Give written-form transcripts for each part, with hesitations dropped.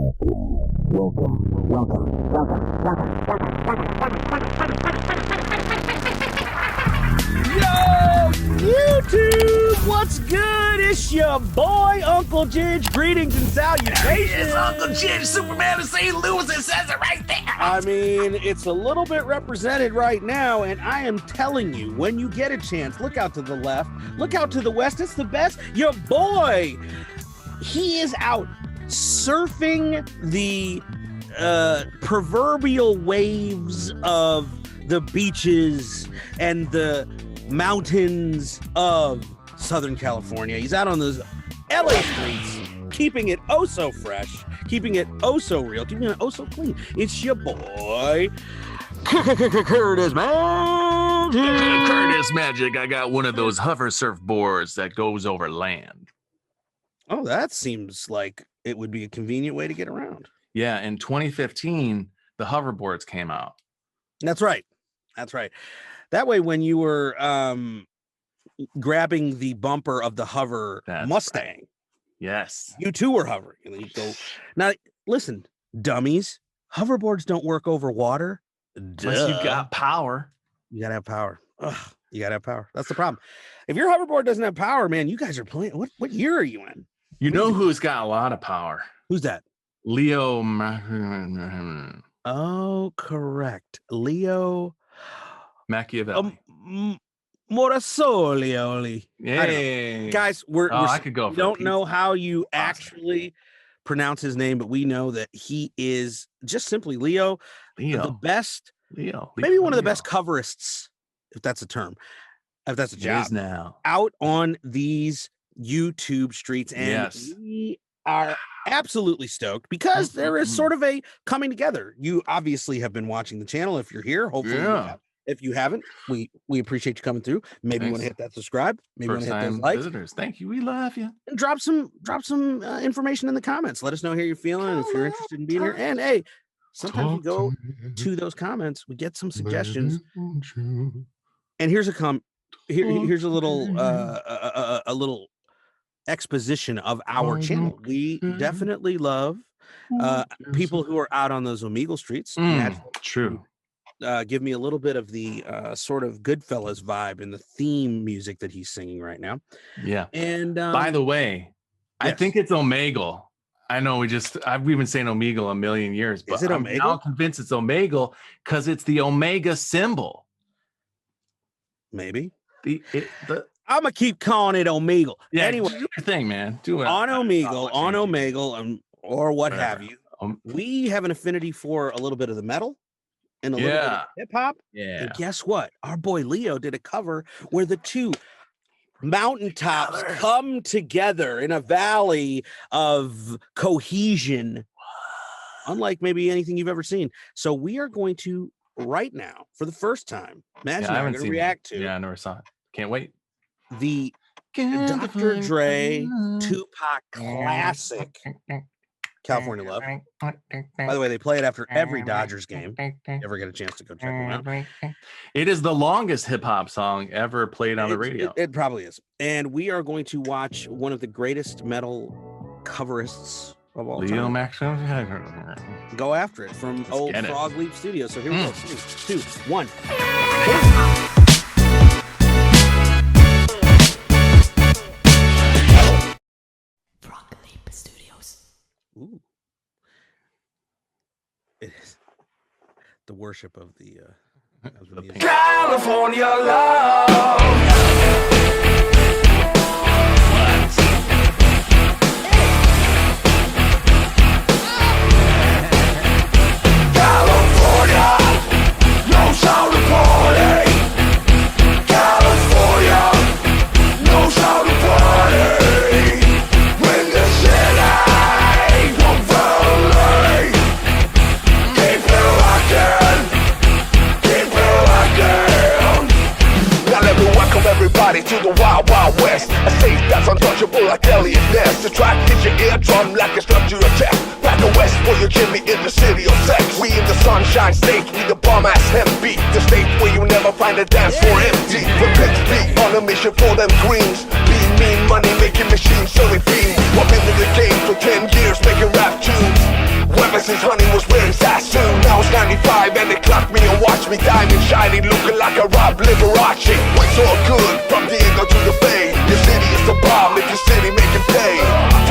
Yo, YouTube, what's good? It's your boy, Uncle Ginge. Greetings and salutations. It's Uncle Ginge, Superman of St. Louis. It says it right there. I mean, it's a little bit represented right now, and I am telling you, when you get a chance, look out to the left, look out to the west. It's the best. Your boy, he is out surfing the proverbial waves of the beaches and the mountains of Southern California. He's out on those LA streets, keeping it oh so fresh, keeping it oh so real, keeping it oh so clean. It's your boy, Curtis Magic. Curtis Magic. I got one of those hover surfboards that goes over land. Oh, that seems like it would be a convenient way to get around. Yeah, in 2015, the hoverboards came out. That's right. That's right. That way, when you were grabbing the bumper of the hover Mustang, right. Yes, you too were hovering. And then you go. Now, listen, dummies, hoverboards don't work over water. Unless you've got power. You gotta have power. Ugh, you gotta have power. That's the problem. If your hoverboard doesn't have power, man, you guys are playing. What year are you in? You know who's got a lot of power? Who's that? Leo. Oh, correct. Leo Moracchioli. Moracchioli. Yay. Guys, I could go. We don't know how you actually pronounce his name, but we know that he is just simply Leo. The best. Maybe one of the best coverists, if that's a term, if that's a job now, out on these YouTube streets. And we are absolutely stoked because there is sort of a coming together. You obviously have been watching the channel. If you're here, hopefully you have. If you haven't, we appreciate you coming through. Maybe you want to hit that subscribe. Maybe you want to hit those likes. Visitors. Thank you. We love you. And drop some information in the comments. Let us know how you're feeling, if you're interested in being here. And hey, sometimes we go to those comments, we get some suggestions. And here's a here's a little exposition of our channel. We definitely love people who are out on those Omegle streets. True. Give me a little bit of the sort of Goodfellas vibe in the theme music that he's singing right now. Yeah. And by the way, I think it's Omegle. I know we've been saying Omegle a million years, but I'm now convinced it's Omegle because it's the Omega symbol. Maybe. I'm gonna keep calling it Omegle. Yeah, anyway, do your thing, man. Do it on Omegle, or what have you. We have an affinity for a little bit of the metal and a little bit of hip hop. Yeah. And guess what? Our boy Leo did a cover where the two mountaintops come together in a valley of cohesion, unlike maybe anything you've ever seen. So we are going to right now, for the first time, Magic I'm going to react to. Yeah, I never saw it. Can't wait. The Dr. Dre Tupac classic, California Love. By the way, they play it after every Dodgers game. If you ever get a chance to go check them out. It is the longest hip hop song ever played on the radio. It probably is. And we are going to watch one of the greatest metal coverists of all Leo time. Moracchioli. Go after it from old Frog Leap Studio. So here we go. 3, 2, 1. Ooh. It is the worship of the music. California love. California knows how to party. California knows how to party. When the city won't valley, keep it rockin', keep it rockin'. Now let me welcome everybody to the Wild Wild West. A state that's untouchable like Elliot Ness. The track hits your eardrum like a structure of chest. Back the West where you Jimmy in the city of sex. We in the Sunshine State, we the bomb-ass hemp beat. The state where you never find a dance floor empty. From Pitch Beat on a mission for them greens. Being mean, money making machines, selling fiends. I've been in the game for 10 years making rap tunes. since honey was wearing Sassoon. Now it's 95 and they clocked me and watched me diamond shining, looking like a Rob Liberace. What's all good from Diego to the Bay? Your city is the bomb if your city make it pay.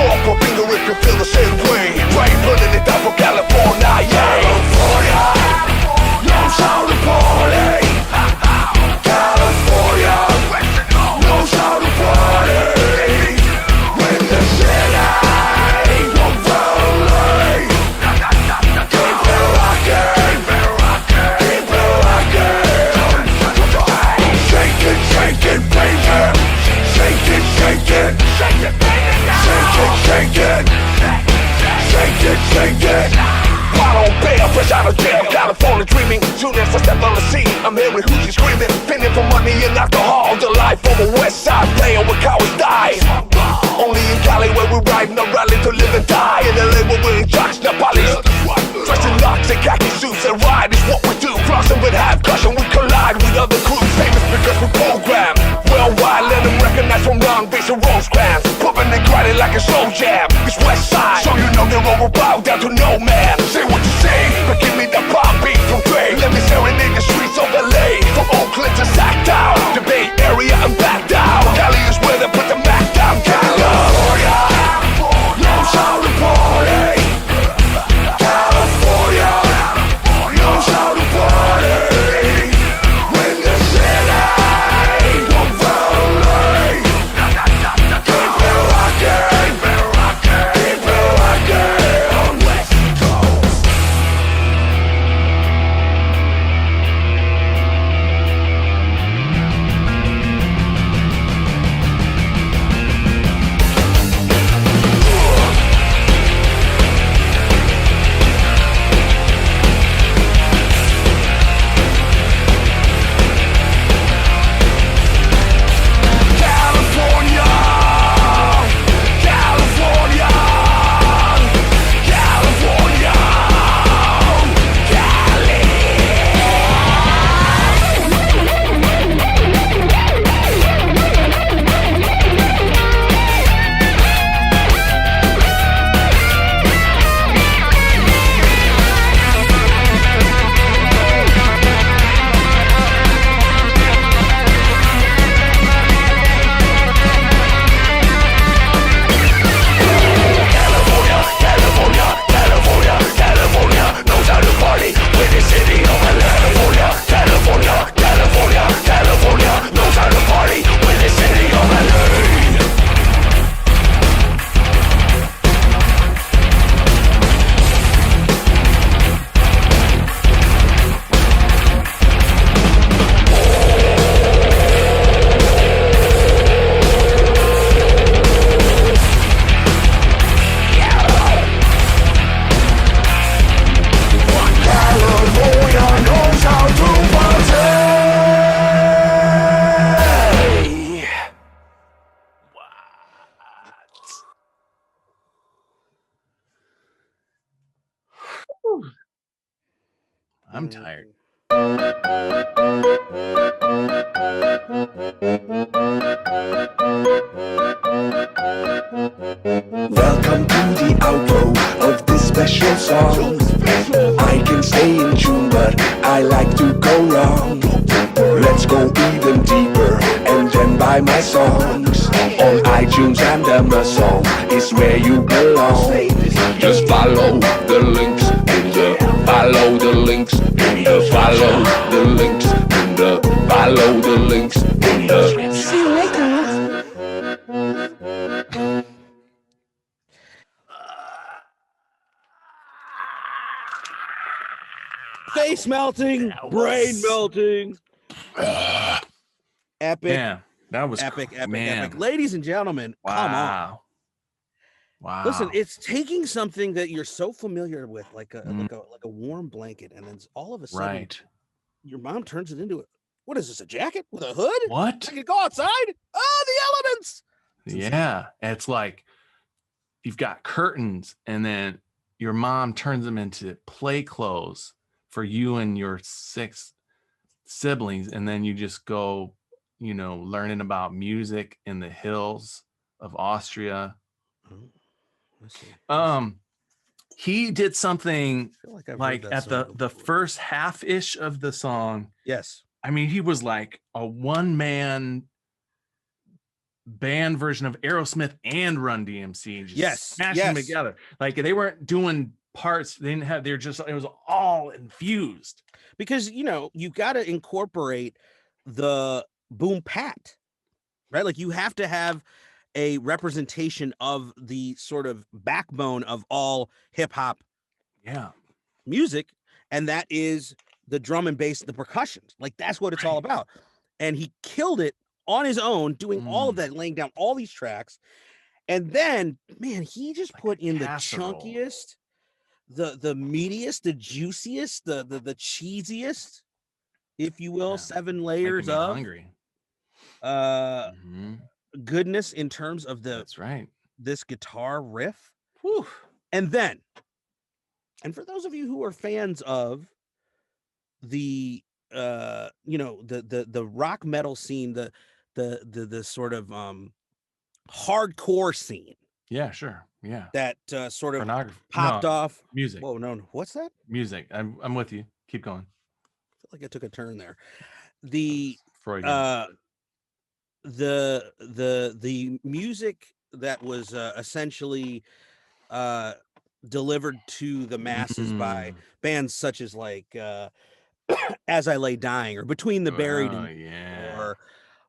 Throw up a finger if you feel the same way. Rain running it down for California, yeah. California knows how to party. California knows how to party. When the city won't relate. Keep it rockin', keep it rockin'. Shake it, shake it, baby. Shake it, shake it, shake it, shake it, shake it, shake it. Bottle bail, fresh out of jail, California dreaming. Soon as I step on the scene, I'm hearing hoochies screaming, pinning for money and alcohol. The life of a West Side player where cowards die. Only in Cali where we ride, no rally to live and die. In LA where we're in trucks, not polys. Dressed in locks and khaki suits and ride is what we do. Crossing with half caution, we collide with other crews. Famous because we program worldwide, let them recognize from Long Beach to Rosecrans. Pumping and grinding like a slow jam. It's West Side, so you know they're all about down to no man. Say what you say, but give me the pop beat from Dre. Let me serenade the streets of LA, from Oakland to Sacktown, the Bay Area and back down. Cali is where they put the Mac down. California knows how to party. California knows how to party. When the city won't relate. Keep it rockin', keep it rockin' on West Coast. California, California, California, Cali. California, California, California knows how to party. With the city of California, California, California, California knows how to party. With the city of LA. California knows how to party. I'm tired. Welcome to the outro of this special song. I can stay in tune, but I like to go wrong. Let's go even deeper and then buy my songs on iTunes, and Amazon is where you belong. Just follow the links in the follow the links in the follow the links in the follow the links in the. See you later. Face melting, brain melting. Epic. Yeah, that was epic. man. Epic. Ladies and gentlemen, come on. Wow. Listen, it's taking something that you're so familiar with, like a warm blanket, and then all of a sudden, your mom turns it into what is this? A jacket with a hood? What? I can go outside? Oh, the elements! Yeah, it's like you've got curtains, and then your mom turns them into play clothes for you and your 6 siblings, and then you just go, learning about music in the hills of Austria. he did something I feel like I've heard like that at song the before. first half-ish of the song. Yes. I mean, he was like a one-man band version of Aerosmith and Run DMC, just smashing them together. Like they weren't doing parts, they didn't have, they're just, it was all infused. Because you got to incorporate the boom pat, right? Like you have to have a representation of the sort of backbone of all hip-hop music, and that is the drum and bass, the percussion. Like that's what it's all about. And he killed it on his own, doing all of that, laying down all these tracks. And then, man, he just put in the chunkiest, the meatiest, the juiciest, the cheesiest, if you will, 7 layers of hungry. Goodness in terms of this guitar riff. Whew. And then, and for those of you who are fans of the the rock metal scene, the sort of hardcore scene. Yeah, sure. Yeah. That sort of popped off. Music. Whoa, no, what's that? Music. I'm with you. Keep going. I feel like I took a turn there. The Freudian. The music that was essentially delivered to the masses by bands such as like As I Lay Dying or Between the Buried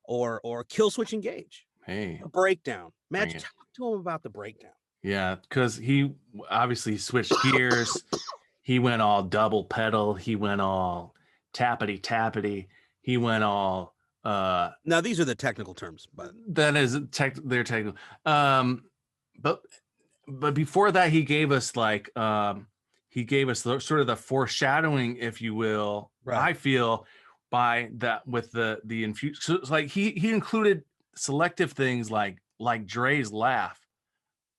or Kill Switch Engage. Hey, a breakdown. Matt, talk to him about the breakdown. Yeah, because he obviously switched gears. He went all double pedal. He went all tappity tappity. He went all now these are the technical terms, but that is they're technical. But before that, he gave us like sort of the foreshadowing, if you will. Right. I feel by that with the infuse. So it's like he included selective things like Dre's laugh.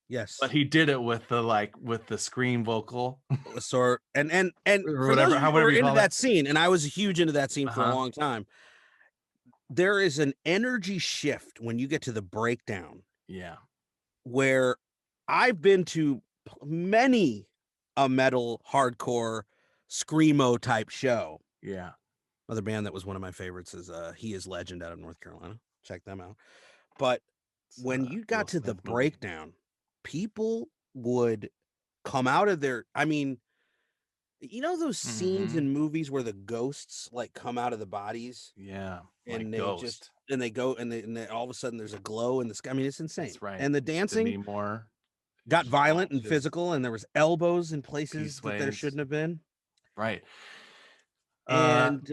Yes, but he did it with the scream vocal. So and for whatever, those however you into that scene, and I was huge into that scene for a long time. There is an energy shift when you get to the breakdown. Yeah, where I've been to many a metal hardcore screamo type show. Yeah, another band that was one of my favorites is He Is Legend out of North Carolina. Check them out. But when you got to the breakdown, people would come out of their, I mean, you know those scenes in movies where the ghosts like come out of the bodies? Yeah. And they just and they go and they all of a sudden there's a glow in the sky. I mean, it's insane. That's right. And the dancing got violent and physical, and there was elbows in places that there shouldn't have been. Right. And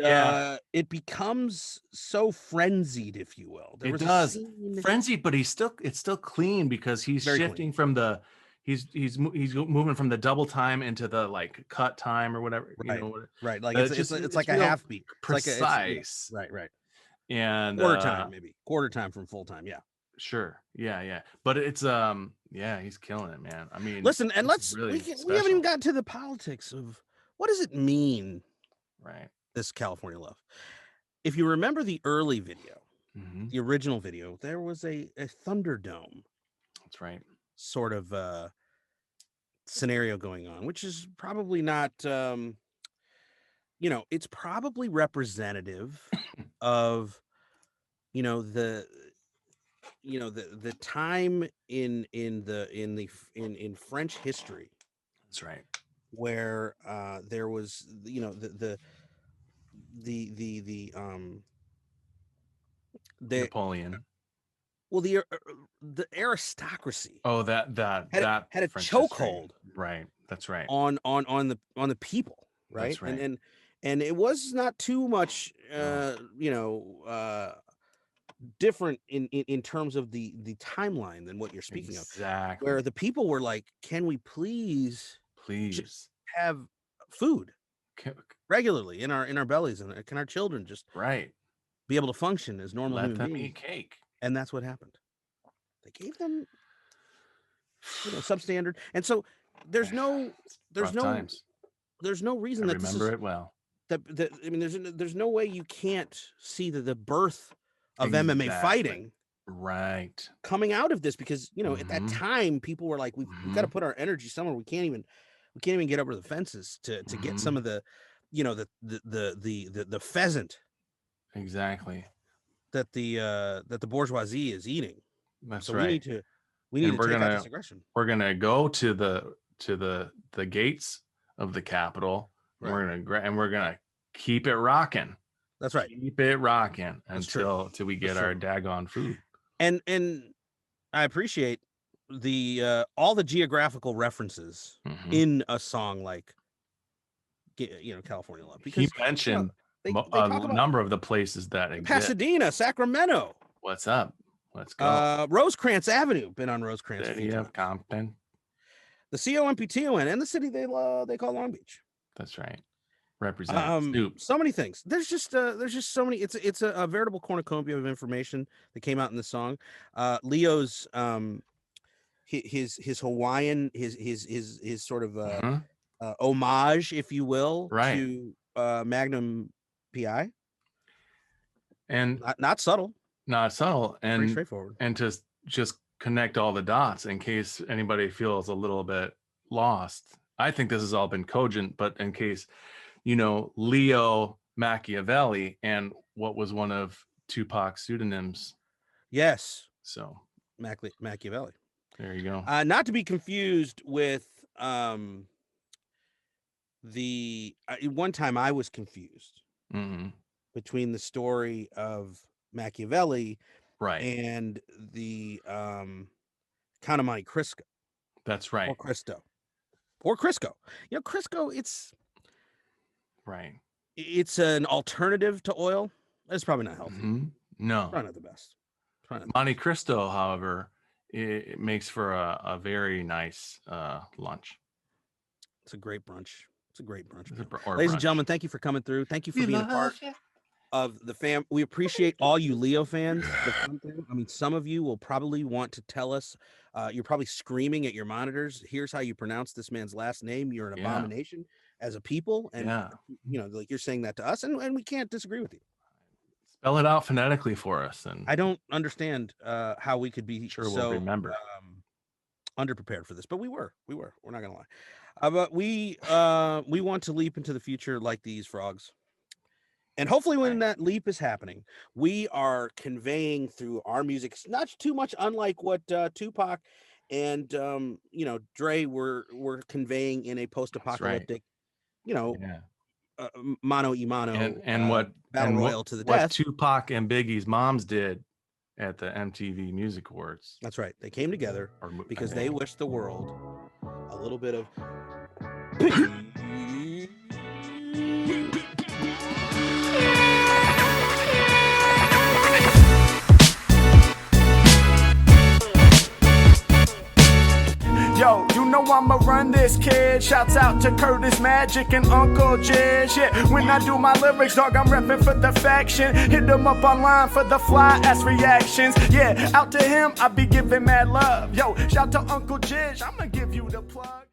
it becomes so frenzied, if you will. It does frenzied, but it's still clean because he's shifting from the he's moving from the double time into the like cut time or whatever. Right. You know, right. Like it's like a half beat. Precise. Right. And quarter time from full time. Yeah. Sure. Yeah. But it's he's killing it, man. I mean, listen, and we haven't even gotten to the politics of what does it mean. Right. This California Love. If you remember the early video, the original video, there was a Thunderdome. That's right. Sort of scenario going on, which is probably not, it's probably representative of, the time in French history. That's right. Where there was the Napoleon. Well, the aristocracy. Oh, that had a chokehold. Right. That's right. On the people. Right. That's right. And it was not too much, different in terms of the timeline than what you're speaking of. Exactly. Where the people were like, "Can we please have food regularly in our bellies, and can our children just be able to function as normal human beings? Let them eat cake." And that's what happened. They gave them substandard, and so there's no reason that remember it well. I mean, there's no way you can't see the birth of MMA fighting coming out of this, because at that time people were like, we've got to put our energy somewhere. We can't even We can't even get over the fences to get some of the, you know, the pheasant Exactly. that the bourgeoisie is eating. That's So right. we need to take out this aggression. We're gonna go to the gates of the Capitol. Right. And we're gonna keep it rocking. That's right. Keep it rocking That's till we get our daggone food. And I appreciate the all the geographical references in a song like, you know, California Love, because he mentioned they talk about a number of the places that exist. Pasadena, Sacramento. What's up? Let's go. Rosecrans Avenue. Been on Rosecrans. City of Compton. The COMPTON and the city they call Long Beach. That's right. Represent Snoop. So many things. There's just so many. It's a veritable cornucopia of information that came out in the song. Leo's his Hawaiian his sort of homage, if you will, to Magnum PI, and not subtle, and pretty straightforward, and to just connect all the dots in case anybody feels a little bit lost. I think this has all been cogent, but in case, you know, Leo Moracchioli, and what was one of Tupac's pseudonyms? Yes. So Machiavelli. There you go. Not to be confused with one time I was confused between the story of Machiavelli and the Count of Monte Cristo. That's right. Or Crisco. You know, Crisco, it's right. It's an alternative to oil. It's probably not healthy. No. Probably not the best. Monte Cristo, however, it makes for a very nice lunch. It's a great brunch. Ladies and gentlemen, thank you for coming through. Thank you for being a part of the fam. We appreciate all you Leo fans that come through. I mean, some of you will probably want to tell us. You're probably screaming at your monitors. Here's how you pronounce this man's last name. You're an abomination as a people, and you know, like you're saying that to us, and we can't disagree with you. Spell it out phonetically for us. And I don't understand how we could be we'll remember underprepared for this, but we were. We're not gonna lie. But we want to leap into the future like these frogs. And hopefully when that leap is happening, we are conveying through our music, not too much unlike what Tupac and you know, Dre were conveying in a post-apocalyptic, you know, mano y mano and what battle royal to the death. What Tupac and Biggie's moms did at the MTV Music Awards. That's right. They came together because they wished the world a little bit of Yo, you know I'ma run this, kid. Shouts out to Curtis Magic and Uncle Jizz. Yeah, when I do my lyrics, dog, I'm repping for the faction. Hit them up online for the fly ass reactions. Yeah, out to him, I be giving mad love. Yo, shout to Uncle Jizz, I'ma give you the plug.